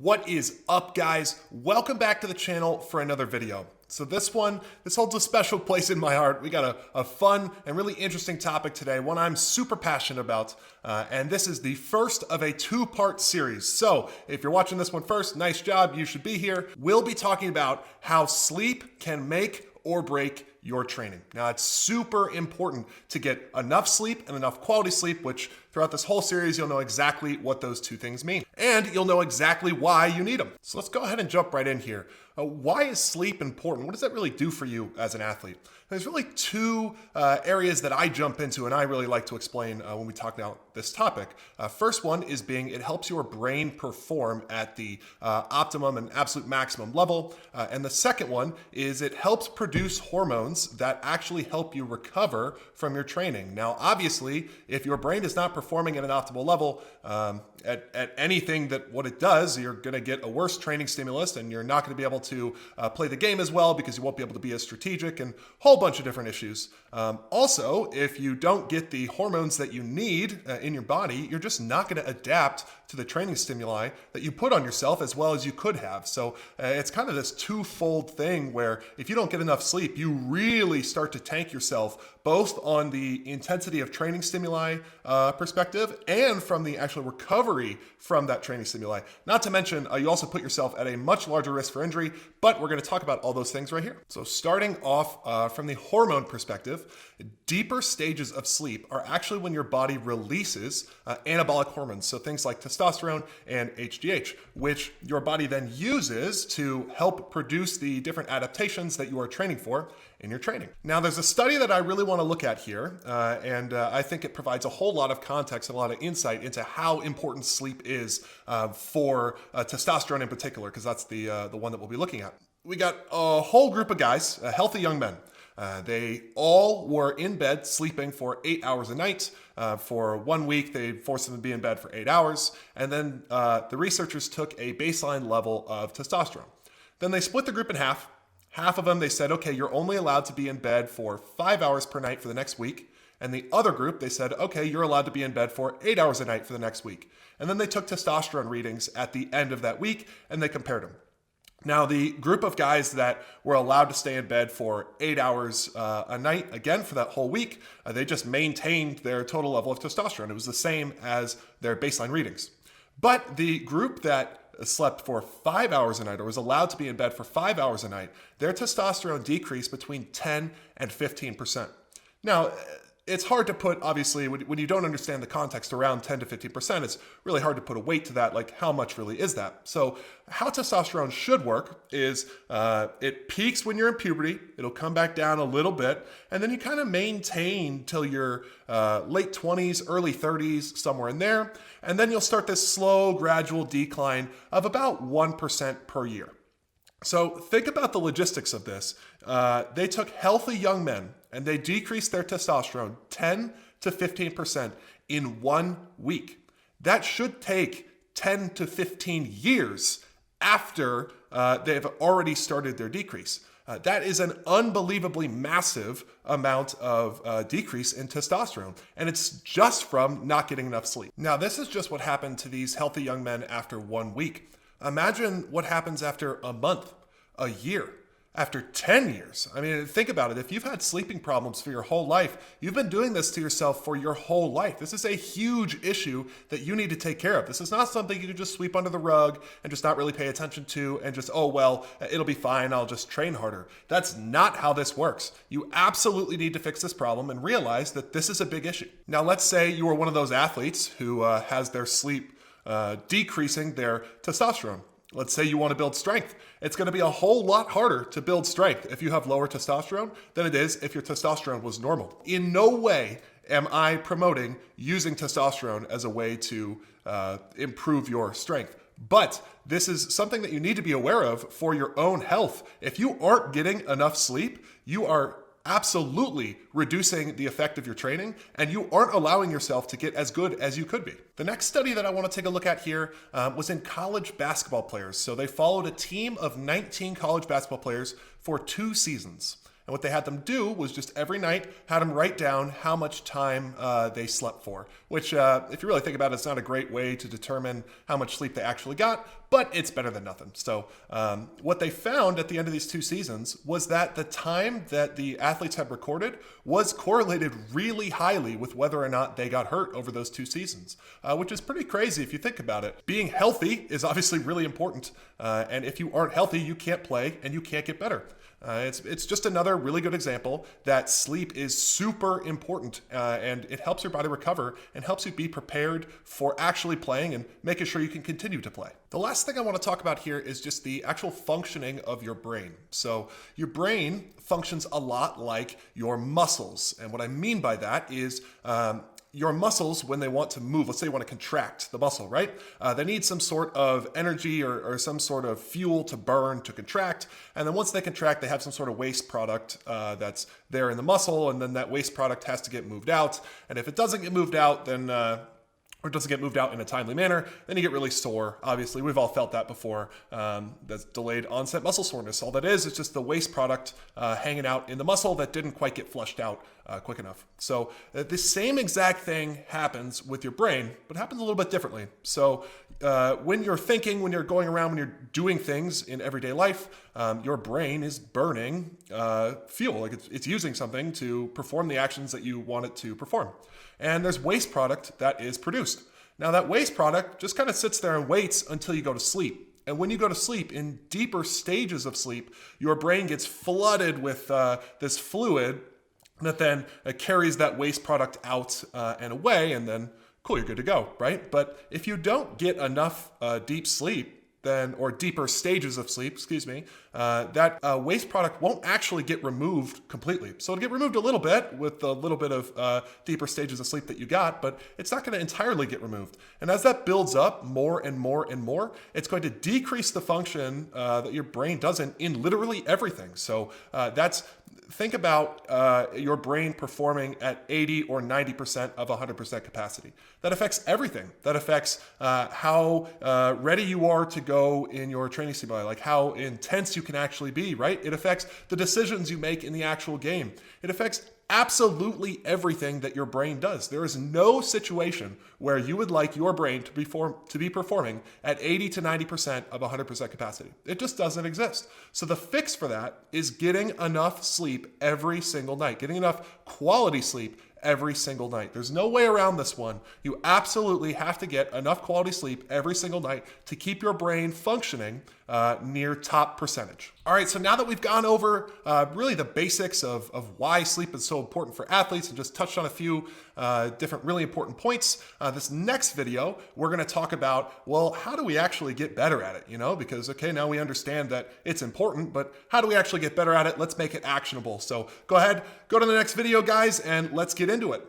What is up, guys? Welcome back to the channel for another video. So this holds a special place in my heart. We got a fun and really interesting topic today, one I'm super passionate about, and this is the first of a two-part series. So if you're watching this one first, nice job, you should be here. We'll be talking about how sleep can make or break your training. Now, it's super important to get enough sleep and enough quality sleep, which throughout this whole series, you'll know exactly what those two things mean. And you'll know exactly why you need them. So let's go ahead and jump right in here. Why is sleep important? What does that really do for you as an athlete? There's really two areas that I jump into and I really like to explain when we talk about this topic. First one is it helps your brain perform at the optimum and absolute maximum level. And the second one is it helps produce hormones that actually help you recover from your training. Now, obviously, if your brain is not performing at an optimal level at anything that what it does, you're going to get a worse training stimulus and you're not going to be able to play the game as well because you won't be able to be as strategic and a whole bunch of different issues. Also, if you don't get the hormones that you need in your body, you're just not going to adapt to the training stimuli that you put on yourself as well as you could have. So it's kind of this twofold thing where if you don't get enough sleep, you really start to tank yourself, both on the intensity of training stimuli perspective and from the actual recovery from that training stimuli. Not to mention, you also put yourself at a much larger risk for injury, but we're going to talk about all those things right here. So starting off from the hormone perspective, deeper stages of sleep are actually when your body releases anabolic hormones, so things like testosterone and HGH, which your body then uses to help produce the different adaptations that you are training for in your training. Now, there's a study that I really want to look at here, and I think it provides a whole lot of context and a lot of insight into how important sleep is for testosterone in particular, because that's the one that we'll be looking at. We got a whole group of guys, healthy young men. They all were in bed sleeping for 8 hours a night. For 1 week, they forced them to be in bed for 8 hours. And then the researchers took a baseline level of testosterone. Then they split the group in half. Half of them, they said, okay, you're only allowed to be in bed for 5 hours per night for the next week. And the other group, they said, okay, you're allowed to be in bed for 8 hours a night for the next week. And then they took testosterone readings at the end of that week and they compared them. Now, the group of guys that were allowed to stay in bed for 8 hours a night, again, for that whole week, they just maintained their total level of testosterone. It was the same as their baseline readings. But the group that slept for 5 hours a night or was allowed to be in bed for 5 hours a night, their testosterone decreased between 10 and 15%. Now, it's hard to put, obviously, when you don't understand the context around 10 to 15%, it's really hard to put a weight to that, like how much really is that? So how testosterone should work is it peaks when you're in puberty, it'll come back down a little bit, and then you kind of maintain till your late 20s, early 30s, somewhere in there, and then you'll start this slow, gradual decline of about 1% per year. So think about the logistics of this. They took healthy young men and they decreased their testosterone 10 to 15% in 1 week. That should take 10 to 15 years after they've already started their decrease. That is an unbelievably massive amount of decrease in testosterone, and it's just from not getting enough sleep. Now, this is just what happened to these healthy young men after 1 week. Imagine what happens after a month, a year, after 10 years. I mean, think about it. If you've had sleeping problems for your whole life, you've been doing this to yourself for your whole life. This is a huge issue that you need to take care of. This is not something you can just sweep under the rug and just not really pay attention to and just, oh, well, it'll be fine. I'll just train harder. That's not how this works. You absolutely need to fix this problem and realize that this is a big issue. Now, let's say you are one of those athletes who has their sleep decreasing their testosterone. Let's say you want to build strength. It's going to be a whole lot harder to build strength if you have lower testosterone than it is if your testosterone was normal. In no way am I promoting using testosterone as a way to improve your strength. But this is something that you need to be aware of for your own health. If you aren't getting enough sleep, you are absolutely reducing the effect of your training, and you aren't allowing yourself to get as good as you could be. The next study that I want to take a look at here was in college basketball players. So they followed a team of 19 college basketball players for 2 seasons. And what they had them do was just every night had them write down how much time they slept for, which if you really think about it, it's not a great way to determine how much sleep they actually got, but it's better than nothing. So what they found at the end of these 2 seasons was that the time that the athletes had recorded was correlated really highly with whether or not they got hurt over those 2 seasons, which is pretty crazy if you think about it. Being healthy is obviously really important, and if you aren't healthy, you can't play and you can't get better. It's just another really good example that sleep is super important, and it helps your body recover and helps you be prepared for actually playing and making sure you can continue to play. The last thing I want to talk about here is just the actual functioning of your brain. So your brain functions a lot like your muscles, and what I mean by that is your muscles, when they want to move, let's say you want to contract the muscle, right? They need some sort of energy or some sort of fuel to burn to contract. And then once they contract, they have some sort of waste product that's there in the muscle. And then that waste product has to get moved out. And if it doesn't get moved out, then or doesn't get moved out in a timely manner, then you get really sore. Obviously, we've all felt that before. That's delayed onset muscle soreness. All that is, it's just the waste product hanging out in the muscle that didn't quite get flushed out quick enough. So the same exact thing happens with your brain, but it happens a little bit differently. So when you're thinking, when you're going around, when you're doing things in everyday life, your brain is burning fuel. Like it's using something to perform the actions that you want it to perform. And there's waste product that is produced. Now that waste product just kind of sits there and waits until you go to sleep. And when you go to sleep, in deeper stages of sleep, your brain gets flooded with this fluid that then carries that waste product out and away, and then cool, you're good to go, right? But if you don't get enough deep sleep, then, or deeper stages of sleep, that waste product won't actually get removed completely. So it'll get removed a little bit with the little bit of deeper stages of sleep that you got, but it's not going to entirely get removed. And as that builds up more and more and more, it's going to decrease the function that your brain does in literally everything. So think about your brain performing at 80 or 90% of 100% capacity. That affects everything. That affects how ready you are to go in your training stimuli, like how intense you can actually be, right? It affects the decisions you make in the actual game. It affects absolutely everything that your brain does. There is no situation where you would like your brain to be performing at 80 to 90% of 100% capacity. It just doesn't exist. So the fix for that is getting enough sleep every single night, getting enough quality sleep every single night. There's no way around this one. You absolutely have to get enough quality sleep every single night to keep your brain functioning near top percentage. All right, so now that we've gone over really the basics of why sleep is so important for athletes and just touched on a few different really important points, this next video, we're gonna talk about, well, how do we actually get better at it? Because, okay, now we understand that it's important, but how do we actually get better at it? Let's make it actionable. So go ahead, go to the next video, guys, and let's get into it.